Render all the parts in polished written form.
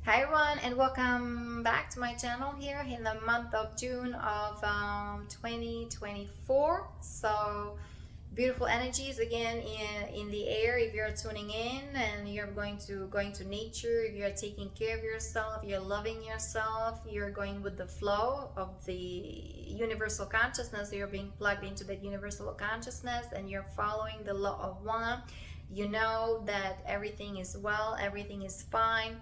Hi everyone, and welcome back to my channel here in the month of June of 2024. So beautiful energies again in the air. If you're tuning in and you're going to nature, if you're taking care of yourself, you're loving yourself, you're going with the flow of the universal consciousness, you're being plugged into that universal consciousness and you're following the law of one. You know that everything is well, everything is fine.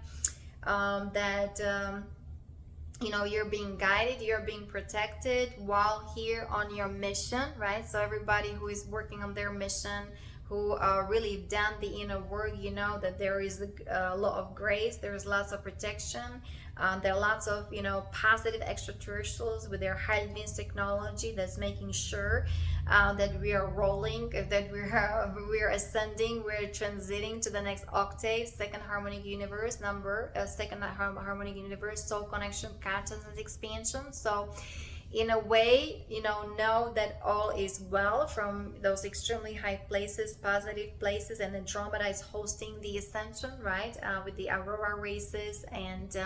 You're being guided, you're being protected while here on your mission, right? So everybody who is working on their mission, who really done the inner work, you know that there is a lot of grace, there's lots of protection. There are lots of positive extraterrestrials with their high advanced technology that's making sure that we are rolling, that we're ascending, we're transiting to the next octave, second harmonic universe number, second harmonic universe, soul connection, consciousness expansion. So in a way, know that all is well from those extremely high places, positive places, and Andromeda is hosting the Ascension, right? With the Aurora races and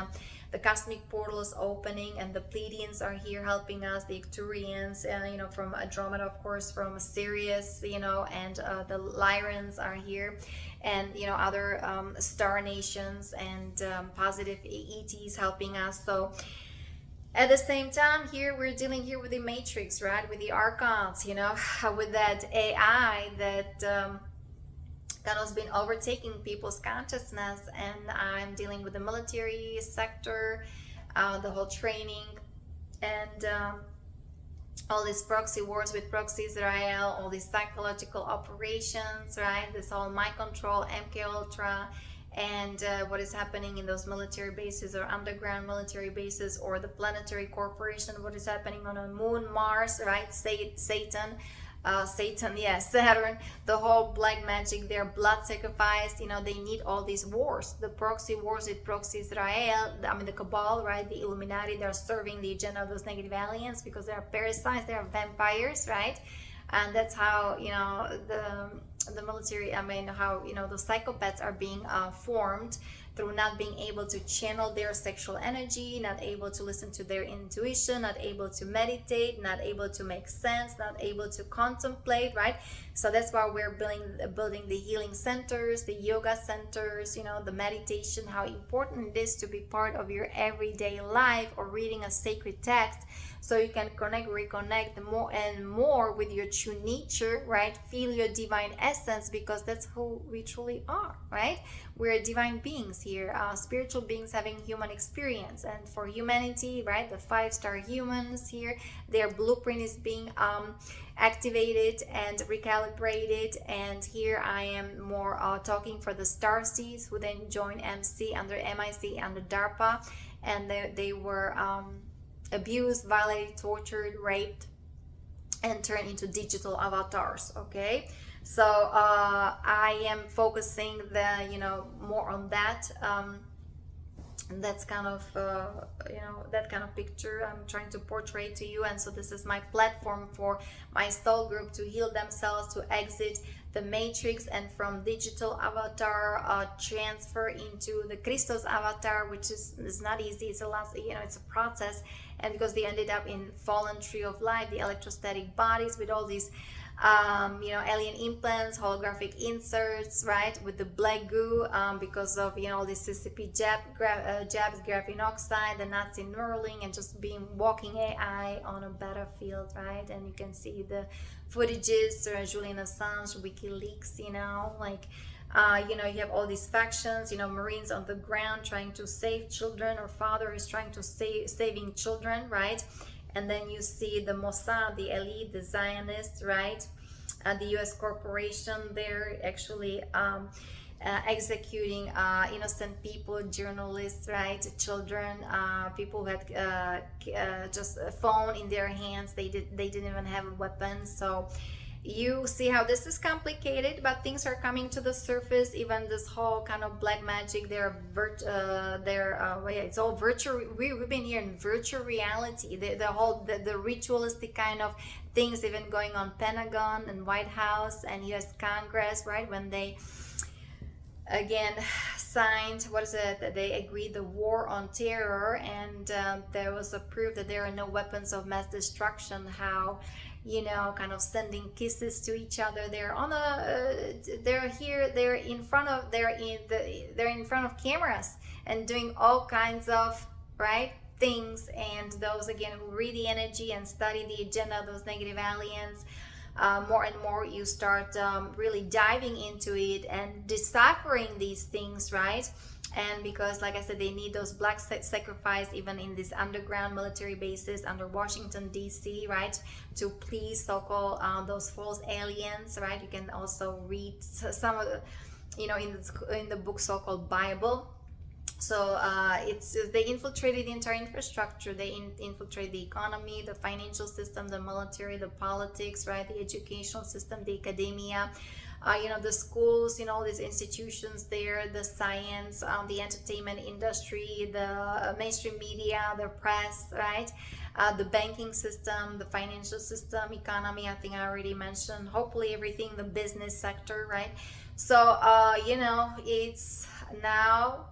the cosmic portal is opening, and the Pleiadians are here helping us, the Icturians, from Andromeda, of course, from Sirius, and the Lyrans are here, and other star nations and positive ETs helping us. So at the same time, here we're dealing here with the matrix, right? With the archons, with that AI that kind of has been overtaking people's consciousness. And I'm dealing with the military sector, the whole training, and all these proxy wars with proxy Israel, all these psychological operations, right? This whole mind control, MK Ultra, and what is happening in those military bases or underground military bases, or the planetary corporation, what is happening on the moon, Mars, right? Satan, Saturn, the whole black magic, their blood sacrifice, they need all these wars, the proxy wars with proxy Israel, the cabal, right? The Illuminati, they're serving the agenda of those negative aliens because they are parasites, they are vampires, right? And that's how the military, how those psychopaths are being formed through not being able to channel their sexual energy, not able to listen to their intuition, not able to meditate, not able to make sense, not able to contemplate, right? So that's why we're building the healing centers, the yoga centers, the meditation, how important it is to be part of your everyday life, or reading a sacred text so you can reconnect more and more with your true nature, right? Feel your divine essence, because that's who we truly are, right? We're divine beings here, spiritual beings having human experience. And for humanity, right, the 5-star humans here, their blueprint is being activated and recalibrated. And here I am more talking for the star seeds who then join MC under MIC under DARPA, and they were abused, violated, tortured, raped, and turned into digital avatars. Okay, so I am focusing more on that. That's kind of that kind of picture I'm trying to portray to you. And so this is my platform for my soul group to heal themselves, to exit the matrix, and from digital avatar transfer into the Christos avatar, which is not easy. It's a lot, it's a process. And because they ended up in fallen tree of life, the electrostatic bodies with all these alien implants, holographic inserts, right, with the black goo, because of all these CCP jabs, graphene oxide, the Nazi Neuralink, and just being walking AI on a battlefield, right? And you can see the footages, Julian Assange, WikiLeaks, you have all these factions, Marines on the ground trying to save children, or father is trying to saving children, right? And then you see the Mossad, the elite, the Zionists, right? The U.S. corporation, they're actually executing innocent people, journalists, right? Children, people who had just a phone in their hands. They didn't even have a weapon. So you see how this is complicated, but things are coming to the surface. Even this whole kind of black magic, it's all virtual. We've been here in virtual reality. The ritualistic kind of things even going on Pentagon and White House and U.S. Congress, right? When they again signed, what is it, that they agreed the war on terror, and there was a proof that there are no weapons of mass destruction. How, you know, kind of sending kisses to each other. They're on a they're here, they're in front of, they're in front of cameras and doing all kinds of right things. And those again who read the energy and study the agenda of those negative aliens, more and more you start really diving into it and deciphering these things, right? And because, like I said, they need those black sacrifice even in these underground military bases under Washington DC, right, to please so-called those false aliens, right? You can also read some of the, you know, in the book so-called Bible. So it's they infiltrated the entire infrastructure. They infiltrate the economy, the financial system, the military, the politics, right, the educational system, the academia, you know, the schools, you know, all these institutions there, the science, the entertainment industry, the mainstream media, the press, right, the banking system, the financial system, economy, I think I already mentioned, hopefully everything, the business sector, right? So you know, it's now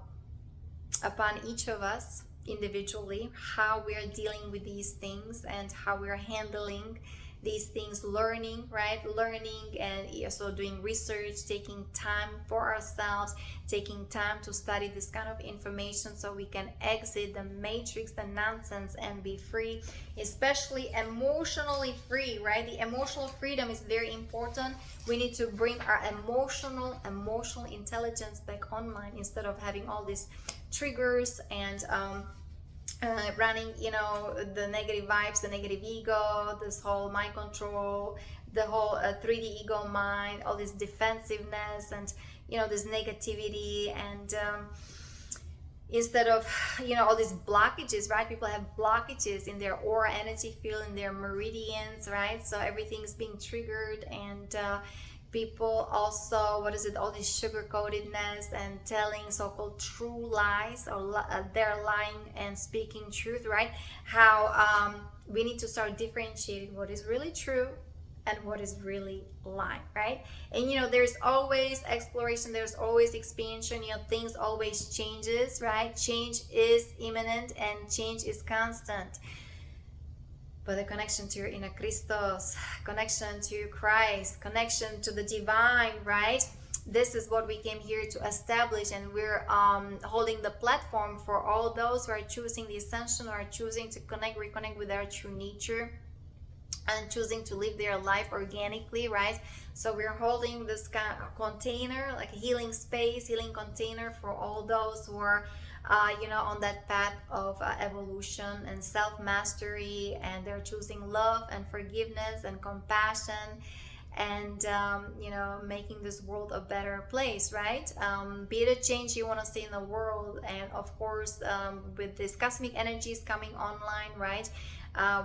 upon each of us individually how we are dealing with these things and how we're handling these things, learning, right, learning, and also doing research, taking time for ourselves, taking time to study this kind of information so we can exit the matrix, the nonsense, and be free, especially emotionally free, right? The emotional freedom is very important. We need to bring our emotional intelligence back online instead of having all these triggers and running, you know, the negative vibes, the negative ego, this whole mind control, the whole 3D ego mind, all this defensiveness, and you know, this negativity, and instead of, you know, all these blockages, right? People have blockages in their aura energy field, in their meridians, right? So everything's being triggered, and people also, what is it, all this sugar coatedness and telling so-called true lies, or they're lying and speaking truth, right? How we need to start differentiating what is really true and what is really lie, right? And you know, there's always exploration, there's always expansion, you know, things always changes, right? Change is imminent and change is constant. But the connection to your inner Christos, connection to Christ, connection to the divine, right? This is what we came here to establish, and we're holding the platform for all those who are choosing the Ascension, who are choosing to reconnect with their true nature, and choosing to live their life organically, right? So we're holding this kind of container, like a healing space, healing container for all those who are you know, on that path of evolution and self-mastery, and they're choosing love and forgiveness and compassion, and you know, making this world a better place, right? Be the change you want to see in the world. And of course, with this cosmic energies coming online, right,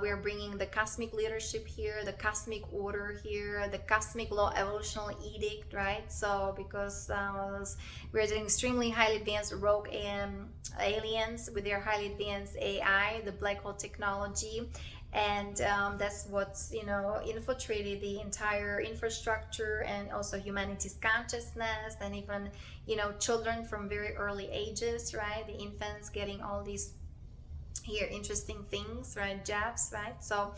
we're bringing the cosmic leadership here, the cosmic order here, the cosmic law evolutional edict, right? So because we're doing extremely highly advanced rogue aliens with their highly advanced AI, the black hole technology, and that's what's, you know, infiltrated the entire infrastructure, and also humanity's consciousness, and even, you know, children from very early ages, right? The infants getting all these here interesting things, right, jabs, right? So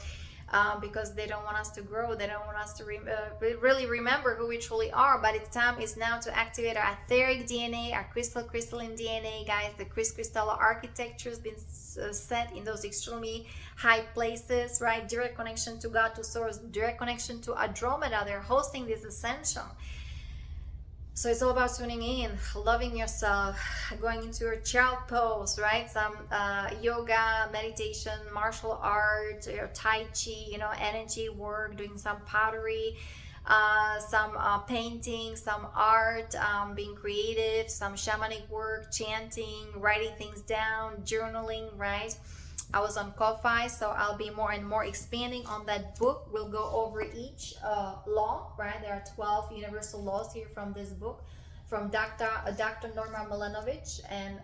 because they don't want us to grow, they don't want us to really remember who we truly are. But it's time is now to activate our etheric DNA, our crystalline DNA, guys. The crystal architecture has been set in those extremely high places, right? Direct connection to God, to source, direct connection to Andromeda. They're hosting this Ascension. So it's all about tuning in, loving yourself, going into your child pose, right? Some yoga, meditation, martial art, or Tai Chi, you know, energy work, doing some pottery, some painting, some art, being creative, some shamanic work, chanting, writing things down, journaling, right? I was on Ko-Fi, so I'll be more and more expanding on that book. We'll go over each law, right? There are 12 universal laws here from this book, from Dr. Norma Milanovic, and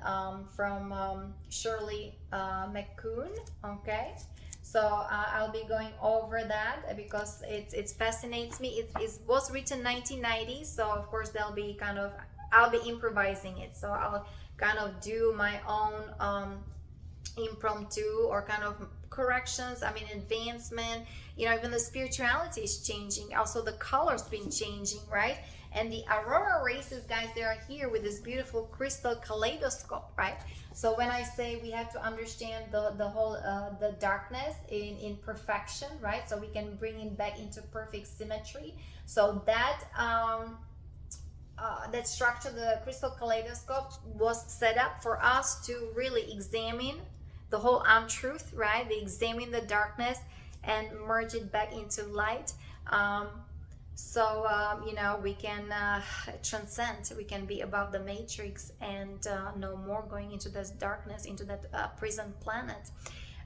from Shirley McCoon, okay? So I'll be going over that because it fascinates me. It was written 1990, so of course there'll be kind of I'll be improvising it. So I'll kind of do my own impromptu or kind of corrections, I mean advancement. You know, even the spirituality is changing, also the colors been changing, right? And the Aurora races, guys, they are here with this beautiful crystal kaleidoscope, right? So when I say we have to understand the whole the darkness in perfection, right? So we can bring it back into perfect symmetry. So that that structure, the crystal kaleidoscope, was set up for us to really examine the whole untruth, right? They examine the darkness and merge it back into light. You know, we can transcend, we can be above the matrix and no more going into this darkness, into that prison planet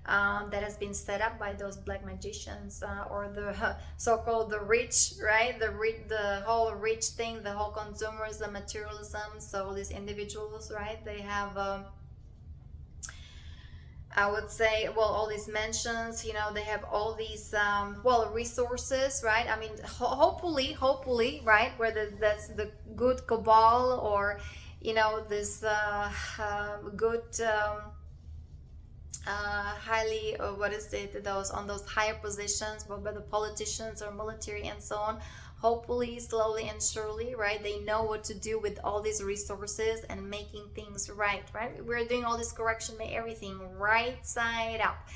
that has been set up by those black magicians or the so-called the rich, right? The whole rich thing, the whole consumerism, materialism. So these individuals, right, they have I would say, well, all these mansions, you know, they have all these, well, resources, right? I mean, hopefully, right? Whether that's the good cabal or, you know, this good, highly, what is it? Those on those higher positions, by the politicians or military and so on. Hopefully, slowly and surely, right, they know what to do with all these resources and making things right? We're doing all this correction, make everything right side up.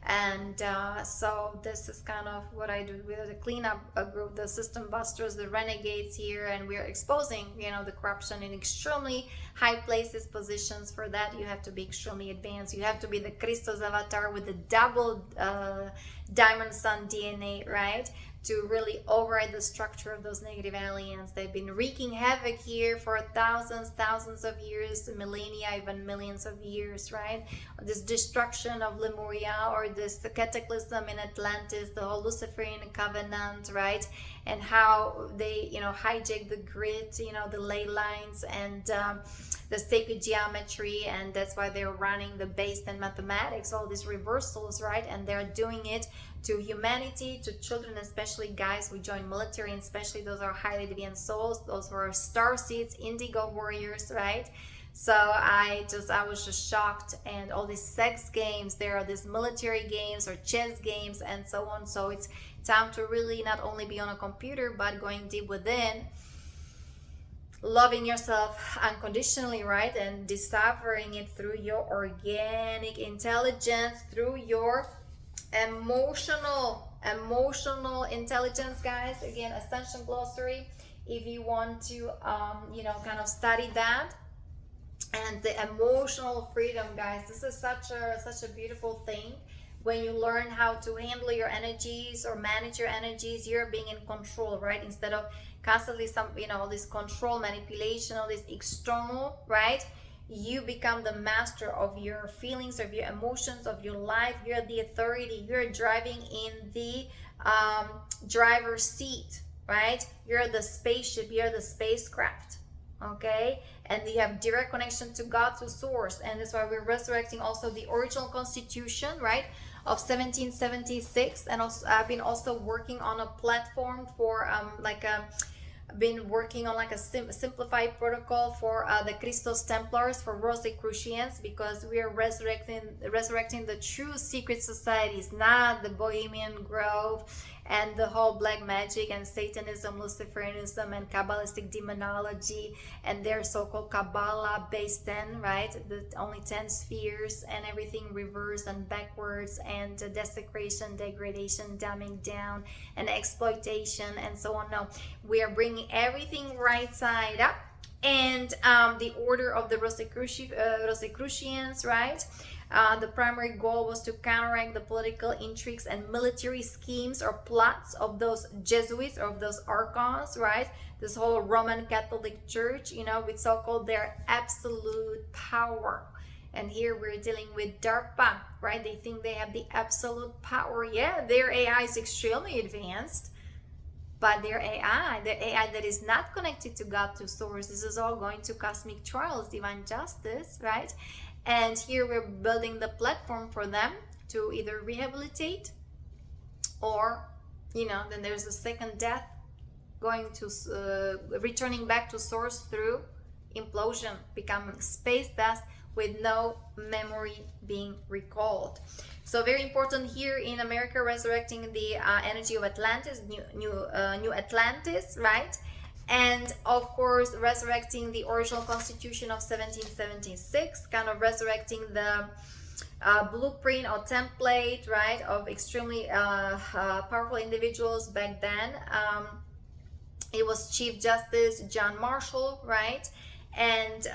And so this is kind of what I do with the cleanup group, the system busters, the renegades here, and we're exposing, you know, the corruption in extremely high places, positions. For that, you have to be extremely advanced. You have to be the Christos avatar with the double diamond sun DNA, right? To really override the structure of those negative aliens. They've been wreaking havoc here for thousands of years, millennia, even millions of years, right? This destruction of Lemuria, or this cataclysm in Atlantis, the whole Luciferian covenant, right? And how they, you know, hijack the grid, you know, the ley lines and the sacred geometry, and that's why they're running the base and mathematics, all these reversals, right? And they're doing it to humanity, to children, especially guys who join military, and especially those are highly deviant souls, those who are star seeds, indigo warriors, right? So I was just shocked. And all these sex games, there are these military games or chess games and so on. So it's time to really not only be on a computer, but going deep within, loving yourself unconditionally, right? And deciphering it through your organic intelligence, through your emotional intelligence, guys. Again, Ascension glossary, if you want to you know, kind of study that. And the emotional freedom, guys, this is such a beautiful thing. When you learn how to handle your energies or manage your energies, you're being in control, right? Instead of constantly all this control, manipulation, all this external, right? You become the master of your feelings, of your emotions, of your life. You're the authority. You're driving in the driver's seat, right? You're the spaceship. You're the spacecraft, okay? And you have direct connection to God, to source. And that's why we're resurrecting also the original constitution, right, of 1776. And also I've been also working on a platform for been working on like a simplified protocol for the Christos Templars, for Rosicrucians, because we are resurrecting the true secret societies, not the Bohemian Grove and the whole black magic and Satanism, Luciferianism, and Kabbalistic demonology and their so-called Kabbalah based 10, right? The only 10 spheres and everything reverse and backwards, and desecration, degradation, dumbing down, and exploitation, and so on. No, we are bringing everything right side up. And the order of the Rosicrucians, right? The primary goal was to counteract the political intrigues and military schemes or plots of those Jesuits or of those archons, right? This whole Roman Catholic Church, you know, with so-called their absolute power. And here we're dealing with DARPA, right? They think they have the absolute power. Yeah, their AI is extremely advanced, but their AI that is not connected to God, to source, this is all going to cosmic trials, divine justice, right? And here we're building the platform for them to either rehabilitate or, you know, then there's a second death, going to returning back to source through implosion, becoming space dust with no memory being recalled. So very important here in America, resurrecting the energy of Atlantis, new Atlantis, right? And of course, resurrecting the original constitution of 1776, kind of resurrecting the blueprint or template, right, of extremely powerful individuals back then. It was Chief Justice John Marshall, right? And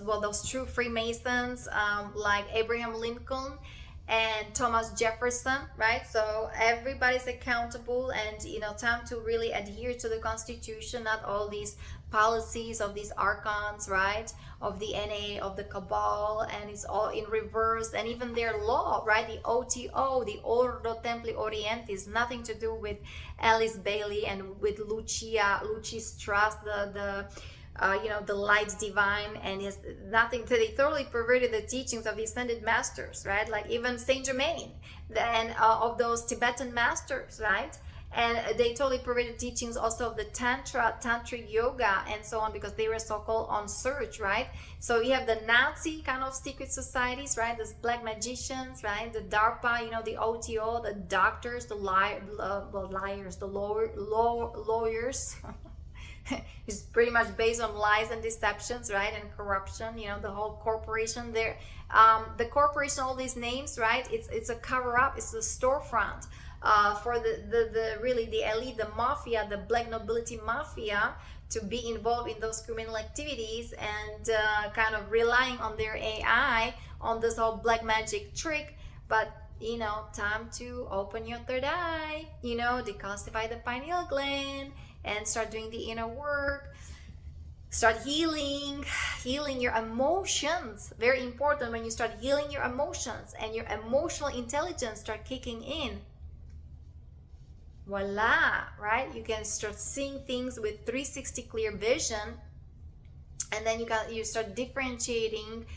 well, those true Freemasons like Abraham Lincoln and Thomas Jefferson, right? So everybody's accountable, and time to really adhere to the Constitution, not all these policies of these archons, right? Of the NA, of the cabal, and it's all in reverse. And even their law, right? The OTO, the Ordo Templi Orientis, nothing to do with Alice Bailey and with Lucis Trust, the light divine, and is nothing. They totally perverted the teachings of the ascended masters, right? Like even Saint Germain, and of those Tibetan masters, right? And they totally perverted teachings also of the tantric yoga and so on, because they were so-called on search, right? So you have the Nazi kind of secret societies, right? These black magicians, right? The DARPA, the OTO, the doctors, the liars, the lawyers. It's pretty much based on lies and deceptions, right? And corruption, the whole corporation there. The corporation, all these names, right? It's a cover-up, it's a storefront for the really the elite, the mafia, the black nobility mafia, to be involved in those criminal activities, and kind of relying on their AI, on this whole black magic trick. But time to open your third eye, decalcify the pineal gland, and start doing the inner work. Start healing your emotions. Very important. When you start healing your emotions and your emotional intelligence start kicking in, voila, right? You can start seeing things with 360 clear vision, and then you start differentiating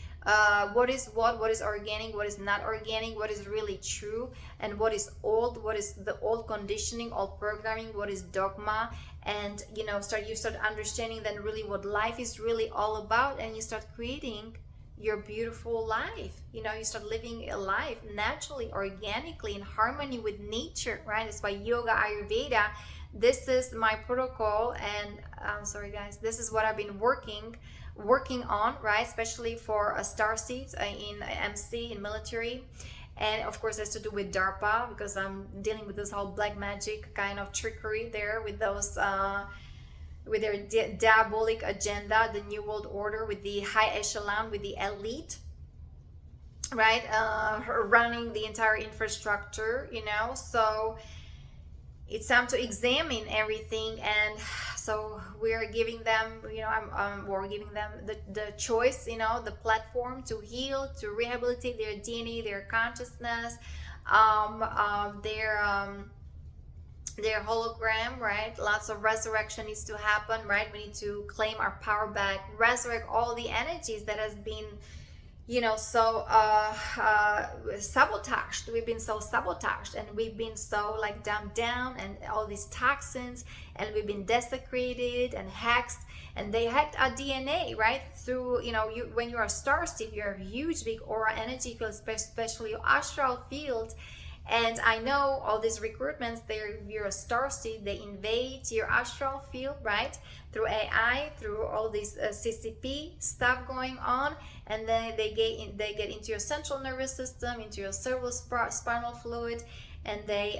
what is organic, what is not organic, what is really true, and what is old, what is the old conditioning, old programming, what is dogma. And you start understanding then really what life is really all about, and you start creating your beautiful life. You start living a life naturally, organically, in harmony with nature, right? That's why yoga, Ayurveda, this is my protocol. And I'm sorry guys, this is what I've been working on, right? Especially for star seeds in MC, in military. And of course, it has to do with DARPA, because I'm dealing with this whole black magic kind of trickery there with those, with their diabolic agenda, the New World Order, with the high echelon, with the elite, right? Running the entire infrastructure, So it's time to examine everything. And so we're giving them, we're giving them the choice, the platform to heal, to rehabilitate their DNA, their consciousness, their hologram, right? Lots of resurrection needs to happen, right? We need to claim our power back, resurrect all the energies that has been so sabotaged. We've been so sabotaged, and we've been so like dumbed down, and all these toxins, and we've been desecrated and hacked. And they hacked our DNA, right? Through, when you're a star seed, you're a huge big aura energy field, especially your astral field. And I know all these recruitments, you're a star seed, they invade your astral field, right? Through AI, through all this CCP stuff going on, and then they get into your central nervous system, into your cerebrospinal fluid, and they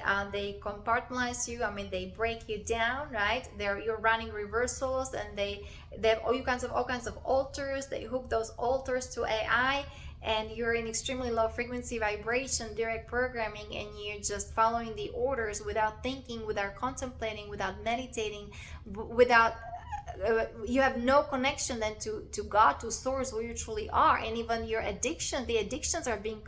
compartmentalize you. I mean, they break you down, right? You're running reversals, and they have all kinds of altars. They hook those altars to AI. And you're in extremely low frequency vibration, direct programming, and you're just following the orders without thinking, without contemplating, without meditating, without you have no connection then to God, to source, who you truly are. And even your the addictions are being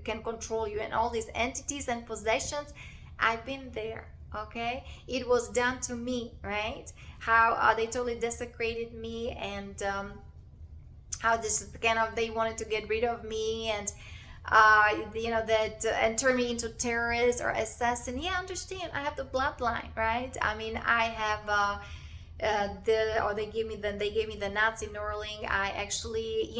can control you, and all these entities and possessions. I've been there. Okay, it was done to me, right? How they totally desecrated me, and how this kind of, they wanted to get rid of me, and and turn me into terrorist or assassin. Yeah, understand, I have the bloodline, right? I mean, I have they gave me the Nazi Neuralink. I actually,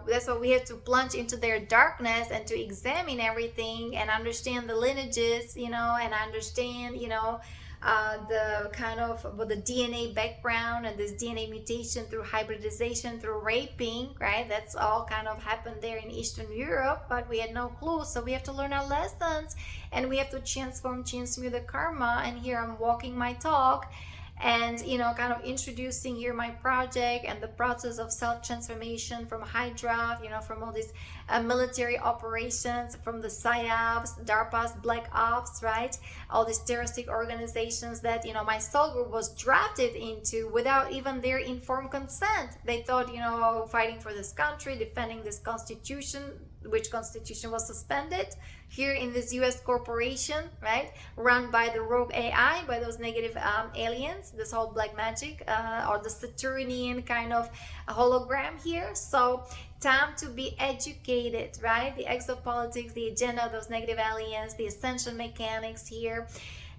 that's why we have to plunge into their darkness and to examine everything and understand the lineages, and understand, the kind of the DNA background and this DNA mutation through hybridization, through raping, right? That's all kind of happened there in Eastern Europe, but we had no clue. So we have to learn our lessons, and we have to transform the karma. And here I'm walking my talk, and kind of introducing here my project and the process of self-transformation from Hydra, from all these military operations, from the Psyops, DARPA's Black Ops, right? All these terroristic organizations that my soul group was drafted into without even their informed consent. They thought, fighting for this country, defending this constitution, which constitution was suspended here in this US corporation, right, run by the rogue AI, by those negative aliens, this whole black magic, or the Saturnian kind of hologram here. So time to be educated, right? The exopolitics, the agenda of those negative aliens, the ascension mechanics here,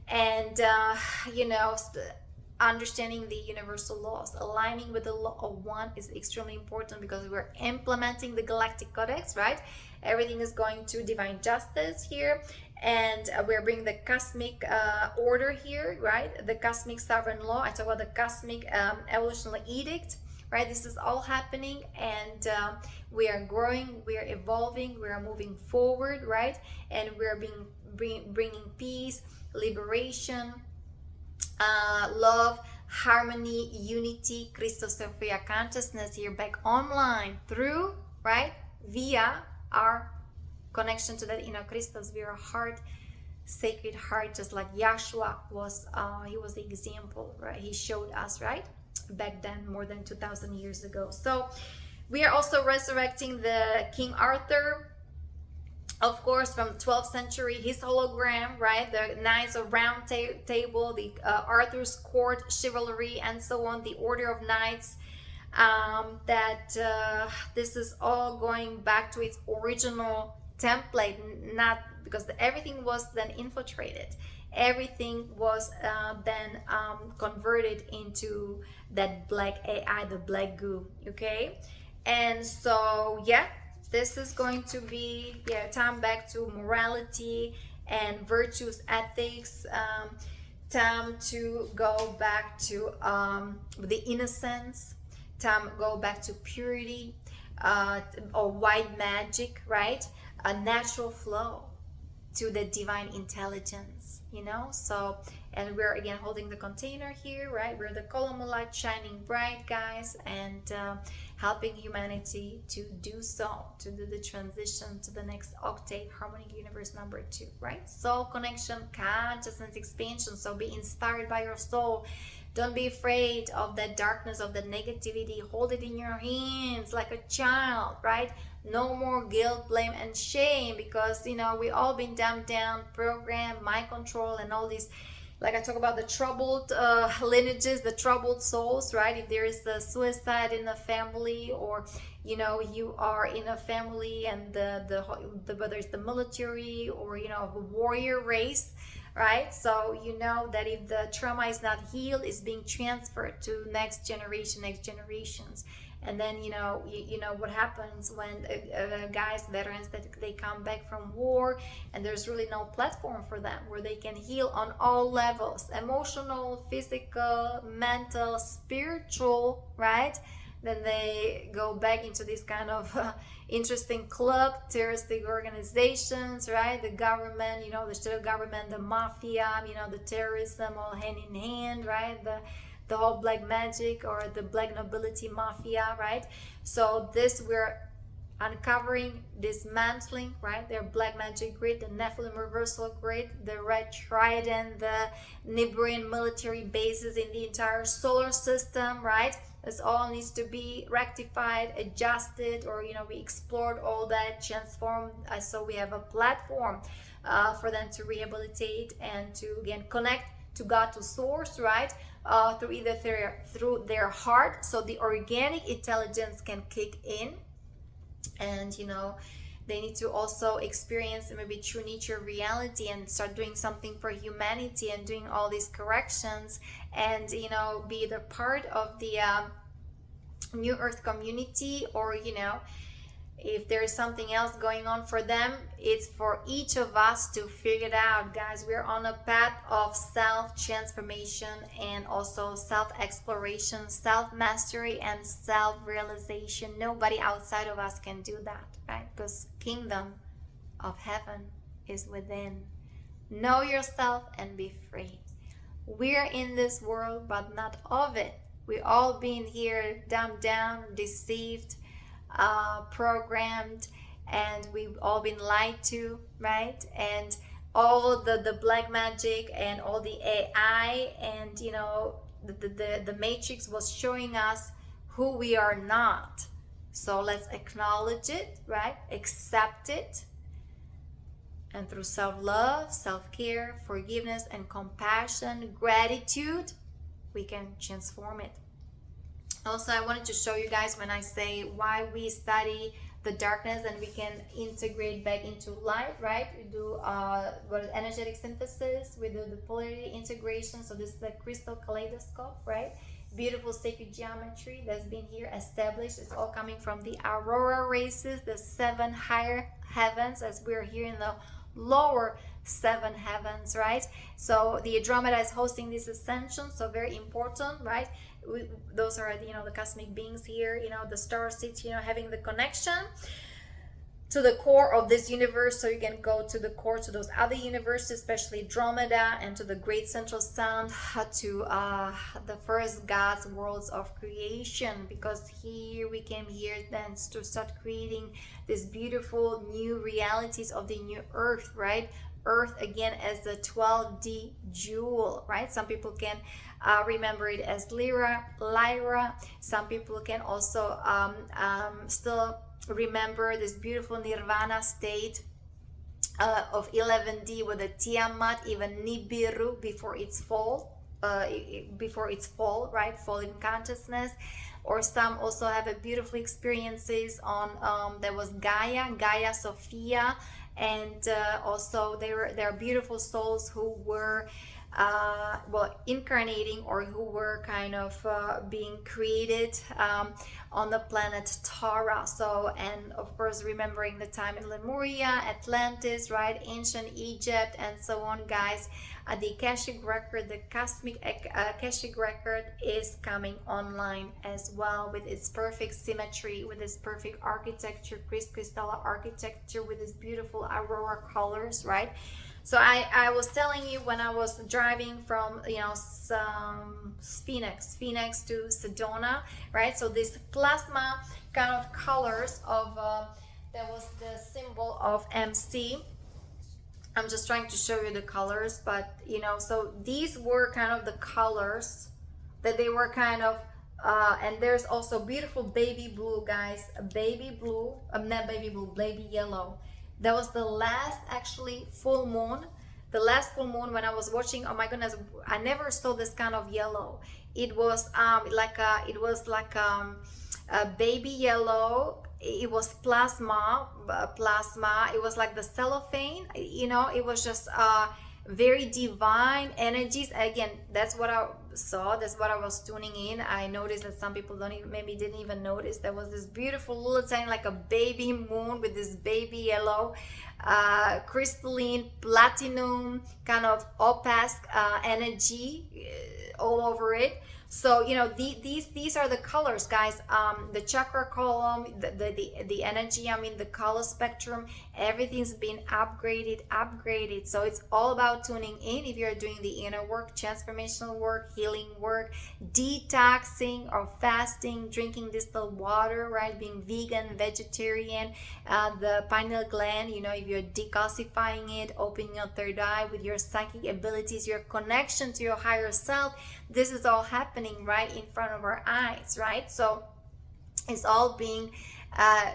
and understanding the universal laws, aligning with the law of one is extremely important, because we're implementing the galactic codex, right? Everything is going to divine justice here, and we're bringing the cosmic order here, right? The cosmic sovereign law. I talk about the cosmic evolutionary edict, right? This is all happening, and we are growing, we are evolving, we are moving forward, right? And we are bringing peace, liberation, love, harmony, unity, Christosophia consciousness here back online through, right, via our connection to that inner Christos, via our heart, sacred heart, just like Yahshua was. He was the example, right? He showed us, right, back then, more than 2,000 years ago. So we are also resurrecting the King Arthur, of course, from the 12th century, his hologram, right? The Knights of Round Table, the Arthur's Court, chivalry, and so on, the Order of Knights. This is all going back to its original template, not because everything was then infiltrated. Everything was then converted into that black AI, the black goo, okay? And so, yeah. This is going to be time back to morality and virtues, ethics, time to go back to the innocence, time go back to purity, or white magic, right? A natural flow to the divine intelligence, so, and we're again holding the container here, right? We're the column of light shining bright, guys, and helping humanity to do so, to do the transition to the next octave, harmonic universe number 2, right? Soul connection, consciousness expansion. So be inspired by your soul. Don't be afraid of that darkness, of the negativity. Hold it in your hands like a child, right? No more guilt, blame, and shame, because we all been dumbed down, programmed, mind control, and all these, like I talk about the troubled lineages, the troubled souls, right? If there is a suicide in a family, or you are in a family and the whether it's the military or a warrior race, right? So that if the trauma is not healed, it's being transferred to next generations. And then you know what happens when guys, veterans, that they come back from war, and there's really no platform for them where they can heal on all levels: emotional, physical, mental, spiritual, right? Then they go back into this kind of interesting club, terroristic organizations, right? The government, the shadow government, the mafia, the terrorism, all hand in hand, right? The whole black magic, or the black nobility mafia, right? So this, we're uncovering, dismantling, right? Their black magic grid, the Nephilim reversal grid, the red trident, the Nibiruan military bases in the entire solar system, right? This all needs to be rectified, adjusted, or we explored all that, transformed, so we have a platform for them to rehabilitate and to again connect to God, to source, right? Through their heart, so the organic intelligence can kick in, and They need to also experience maybe true nature reality and start doing something for humanity and doing all these corrections, and you know, be the part of the new earth community, or you know, if there's something else going on for them. It's for each of us to figure it out, guys. We're on a path of self-transformation and also self-exploration, self-mastery, and self-realization. Nobody outside of us can do that, right? Because kingdom of heaven is within. Know yourself and be free. We're in this world, but not of it. We all been here dumbed down, deceived, programmed, and we've all been lied to, right? And all the black magic and all the AI, and you know, the matrix was showing us who we are not. So let's acknowledge it, right? Accept it, and through self-love, self-care, forgiveness, and compassion, gratitude, we can transform it. Also, I wanted to show you guys, when I say why we study the darkness and we can integrate back into light, right? We do energetic synthesis, we do the polarity integration. So this is the crystal kaleidoscope, right? Beautiful sacred geometry that's been here established. It's all coming from the Aurora races, the 7 higher heavens, as we're here in the lower 7 heavens, right? So the Andromeda is hosting this ascension, so very important, right? Those are, you know, the cosmic beings here, you know, the star seeds, you know, having the connection to the core of this universe, so you can go to the core to those other universes, especially Andromeda, and to the great central sun, to the first God's worlds of creation, because here we came here then to start creating these beautiful new realities of the new earth, right? Earth again as the 12D jewel, right? Some people can remember it as Lyra. Some people can also still remember this beautiful nirvana state of 11D with the Tiamat, even Nibiru before its fall, right? Fall in consciousness. Or some also have a beautiful experiences on there was Gaia Sophia, and also there are beautiful souls who were incarnating, or who were kind of being created on the planet Tara. So, and of course remembering the time in Lemuria, Atlantis, right, ancient Egypt, and so on, guys. The Akashic record, the cosmic Akashic record, is coming online as well, with its perfect symmetry, with its perfect architecture, crystalline architecture, with its beautiful aurora colors, right? So I was telling you, when I was driving from, you know, Phoenix to Sedona, right? So this plasma kind of colors of that was the symbol of MC. I'm just trying to show you the colors, but you know, so these were kind of the colors that they were kind of and there's also beautiful baby blue, guys. Baby blue, not baby blue, baby yellow. That was the last actually full moon. The last full moon when I was watching, oh my goodness, I never saw this kind of yellow. It was like a baby yellow. It was plasma. It was like the cellophane, you know. It was just very divine energies. Again, that's what I saw, that's what I was tuning in. I noticed that some people didn't even notice. There was this beautiful little tiny, like a baby moon, with this baby yellow crystalline platinum kind of opaque energy all over it. So you know, these are the colors, guys. The chakra column, the energy, I mean the color spectrum, everything's been upgraded. So it's all about tuning in. If you're doing the inner work, transformational work, healing work, detoxing or fasting, drinking distilled water, right, being vegan, vegetarian, the pineal gland, you know, if you're decalcifying it, opening your third eye with your psychic abilities, your connection to your higher self, this is all happening right in front of our eyes, right? So it's all being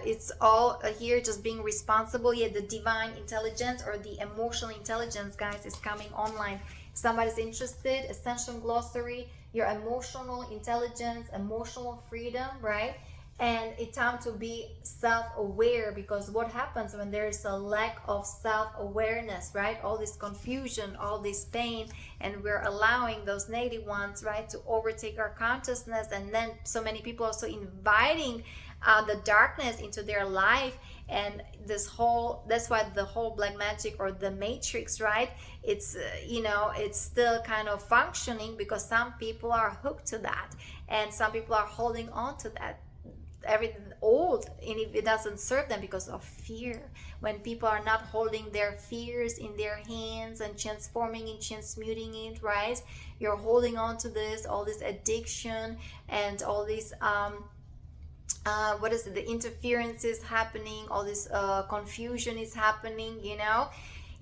it's all here, just being responsible. The divine intelligence or the emotional intelligence, guys, is coming online. If somebody's interested, Ascension glossary, your emotional intelligence, emotional freedom, right? And it's time to be self-aware, because what happens when there's a lack of self-awareness, right? All this confusion, all this pain, and we're allowing those negative ones, right, to overtake our consciousness. And then so many people also inviting the darkness into their life. And that's why the whole black magic or the matrix, right, it's it's still kind of functioning, because some people are hooked to that, and some people are holding on to that everything old, and if it doesn't serve them, because of fear. When people are not holding their fears in their hands and transforming and transmuting it, right, you're holding on to this, all this addiction and all these the interference is happening, all this confusion is happening.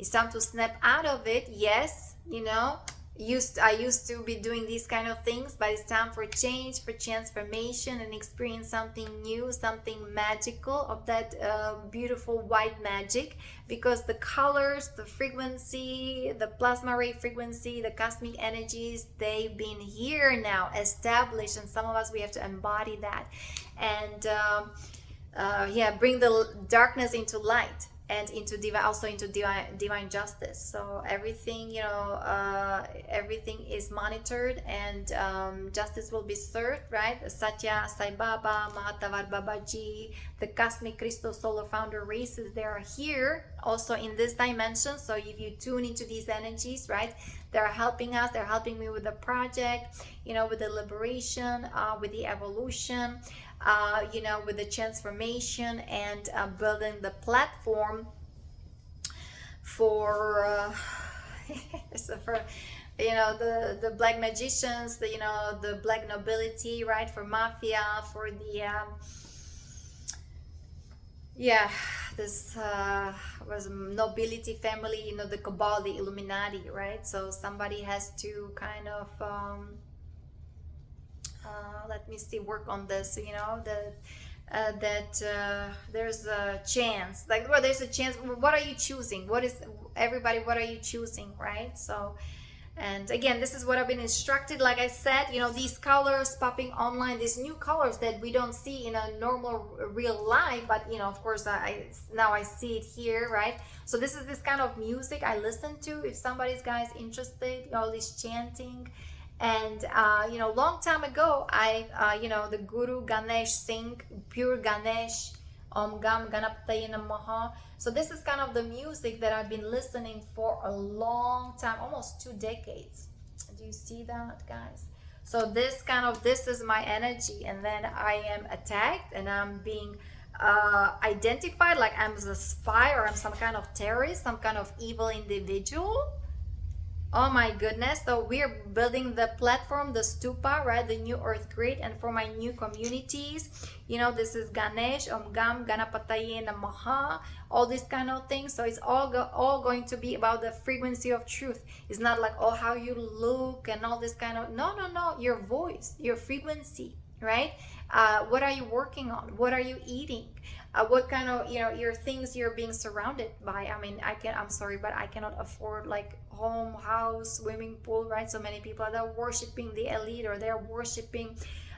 It's time to snap out of it. Yes, I used to be doing these kind of things, but it's time for change, for transformation, and experience something new, something magical, of that beautiful white magic. Because the colors, the frequency, the plasma ray frequency, the cosmic energies, they've been here now, established, and some of us, we have to embody that. And bring the darkness into light, and into divine justice. So everything, everything is monitored, and justice will be served, right? Satya Sai Baba, Mahatavar Babaji, the cosmic crystal solar founder races, they are here also in this dimension. So if you tune into these energies, right, they're helping us, they're helping me with the project, with the liberation, with the evolution, with the transformation, and building the platform for the black magicians, the black nobility, right, for mafia, for the this was nobility family, the cabal, the Illuminati, right? So somebody has to kind of let me see, work on this, there's a chance, there's a chance. What are you choosing? What are you choosing, right? So, and again, this is what I've been instructed. Like I said, these colors popping online, these new colors that we don't see in a normal real life, but of course now I see it here, right? So this is this kind of music I listen to, if somebody's guys interested, all this chanting. And long time ago, the Guru Ganesh Singh, pure Ganesh, Om Gam Ganapataye Namaha. So this is kind of the music that I've been listening for a long time, almost 2 decades. Do you see that, guys? So this is my energy, and then I am attacked, and I'm being identified like I'm a spy, or I'm some kind of terrorist, some kind of evil individual. Oh my goodness. So we're building the platform, the stupa, right, the new earth grid. And for my new communities, this is Ganesh, Om Gam Ganapataye Namaha, all these kind of things. So it's all going to be about the frequency of truth. It's not like, how you look and all this kind of, no, your voice, your frequency, right? What are you working on? What are you eating? What kind of, your things you're being surrounded by. I mean, I'm sorry, but I cannot afford like home, house, swimming pool, right? So many people are worshiping the elite, or they're worshiping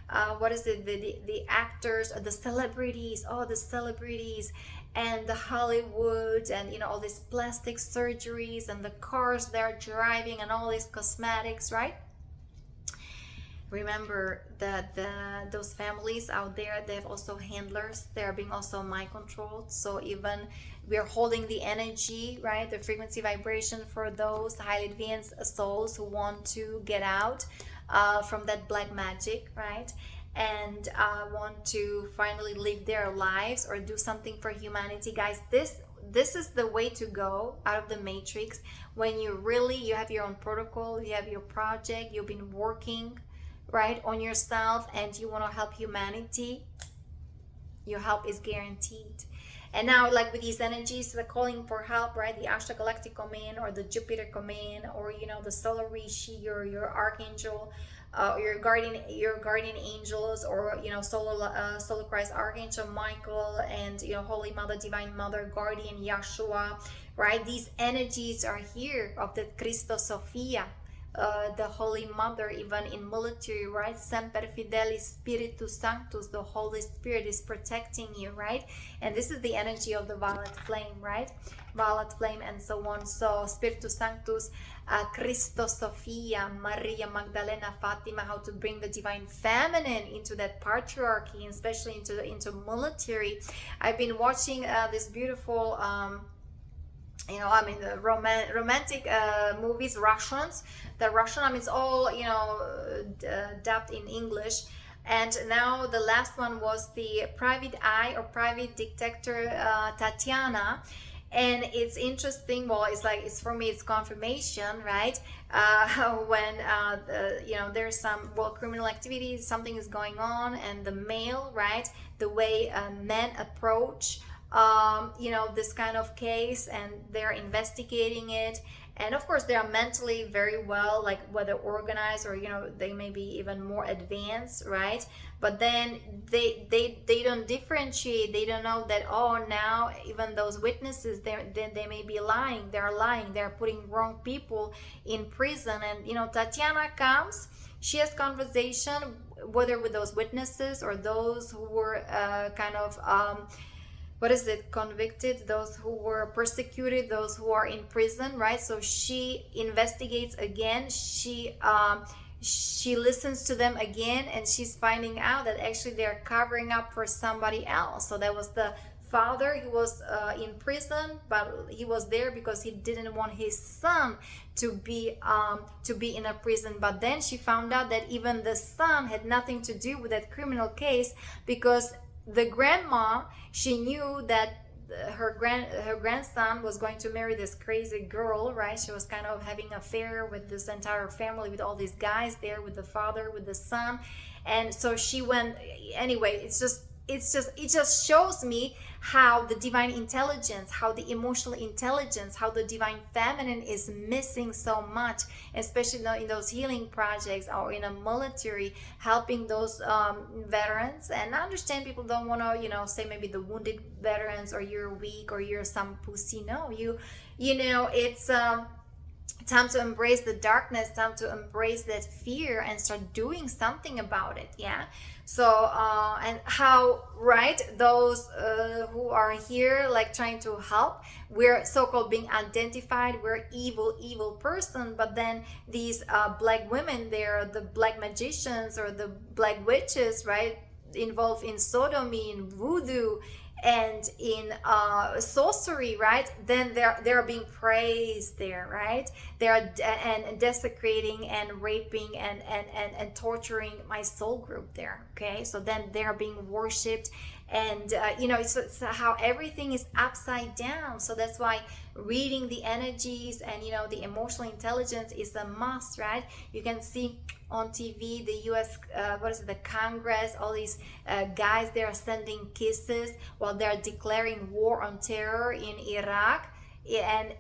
the actors, or the celebrities, the celebrities, and the Hollywood, and all these plastic surgeries, and the cars they're driving, and all these cosmetics, right? Remember that those families out there, they have also handlers. They're being also mind controlled. So even we're holding the energy, right, the frequency vibration for those highly advanced souls who want to get out from that black magic, right, and want to finally live their lives or do something for humanity. Guys, this is the way to go out of the matrix. When you have your own protocol, you have your project, you've been working, right, on yourself, and you want to help humanity, your help is guaranteed. And now, like with these energies, the calling for help, right, the Ashtar Galactic Command, or the Jupiter Command, or the Solar Rishi, your Archangel, your guardian angels, or Solar Christ Archangel Michael, and Holy Mother, Divine Mother, Guardian Yeshua, right? These energies are here of the Christo Sophia, the Holy Mother, even in military, right? Semper Fidelis Spiritus Sanctus, the Holy Spirit is protecting you, right? And this is the energy of the violet flame, right? Violet flame and so on. So Spiritus Sanctus, Christo Sophia, Maria Magdalena, Fatima, how to bring the divine feminine into that patriarchy, especially into military. I've been watching this beautiful the romantic movies, Russians. The Russian, it's all, dubbed in English. And now the last one was the Private Eye or Private Detective Tatiana. And it's interesting. Well, it's for me, it's confirmation, right? When there's some criminal activity, something is going on, and the male, right, the way men approach this kind of case, and they're investigating it, and of course they are mentally very well, like whether organized or they may be even more advanced, right? But then they don't differentiate. They don't know that, oh, now even those witnesses, they may be lying. They're putting wrong people in prison. And Tatiana comes, she has conversation, whether with those witnesses or those who were convicted, those who were persecuted, those who are in prison, right? So she investigates again. She listens to them again, and she's finding out that actually they're covering up for somebody else. So that was the father. He was in prison, but he was there because he didn't want his son to be in a prison. But then she found out that even the son had nothing to do with that criminal case, because the grandma, she knew that her grandson was going to marry this crazy girl, right? She was kind of having an affair with this entire family, with all these guys there, with the father, with the son. And so she went anyway. It just shows me how the divine intelligence, how the emotional intelligence, how the divine feminine is missing so much, especially in those healing projects or in a military, helping those veterans. And I understand people don't want to, say maybe the wounded veterans, or you're weak, or you're some pussy. No, it's time to embrace the darkness, time to embrace that fear and start doing something about it. Yeah. So and how, right, those who are here like trying to help, we're so-called being identified, we're evil person, but then these black women, they're the black magicians or the black witches, right, involved in sodomy, in voodoo, and in sorcery, right? Then they're being praised there, right? They're and desecrating and raping and torturing my soul group there. Okay, so then they're being worshipped, and it's how everything is upside down. So that's why reading the energies and the emotional intelligence is a must, right? You can see on TV the US the Congress, all these guys, they are sending kisses while they're declaring war on terror in Iraq. And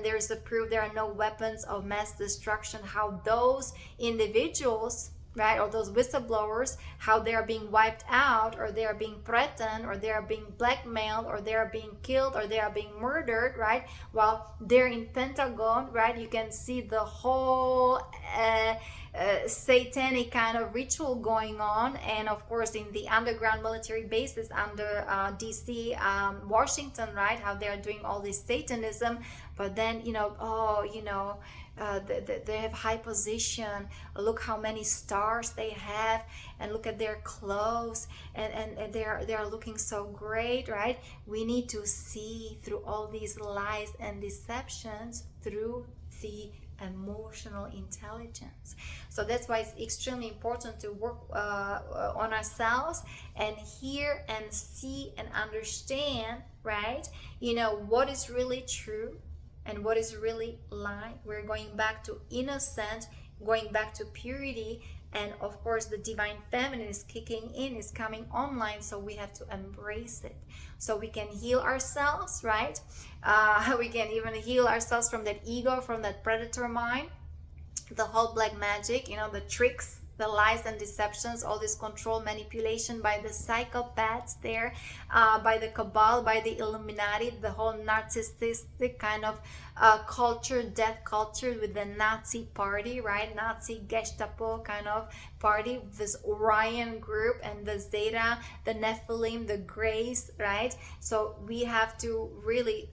there's the proof there are no weapons of mass destruction. How those individuals, right, or those whistleblowers, how they are being wiped out, or they are being threatened, or they are being blackmailed, or they are being killed, or they are being murdered, right, while they're in Pentagon, right? You can see the whole satanic kind of ritual going on. And of course in the underground military bases under DC, Washington, right, how they're doing all this satanism. But then they have high position, look how many stars they have, and look at their clothes, and they're looking so great, right? We need to see through all these lies and deceptions through the emotional intelligence. So that's why it's extremely important to work on ourselves and hear and see and understand, right, what is really true and what is really lie. We're going back to innocent, going back to purity, and of course the divine feminine is kicking in, is coming online. So we have to embrace it, so we can heal ourselves, right? We can even heal ourselves from that ego, from that predator mind, the whole black magic, the tricks, the lies and deceptions, all this control, manipulation by the psychopaths there, by the cabal, by the Illuminati, the whole narcissistic kind of culture, death culture with the Nazi party, right? Nazi Gestapo kind of party, this Orion group and the Zeta, the Nephilim, the Grays, right? So we have to really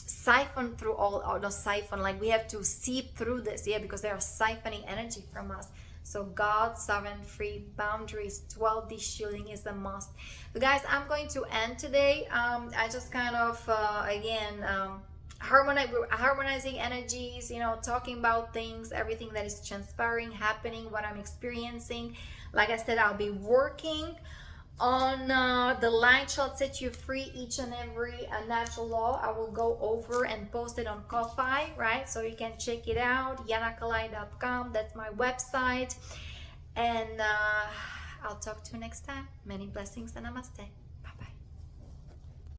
siphon through all the siphon, like we have to seep through this, yeah, because they are siphoning energy from us. So God, sovereign, free, boundaries, 12D shielding is a must. But guys, I'm going to end today. I just kind of again harmonizing energies, you know, talking about things, everything that is transpiring, happening, what I'm experiencing. Like I said, I'll be working on the light shall set you free, each and every natural law. I will go over and post it on Ko-Fi, right? So you can check it out, yanakalai.com. That's my website. And I'll talk to you next time. Many blessings and namaste.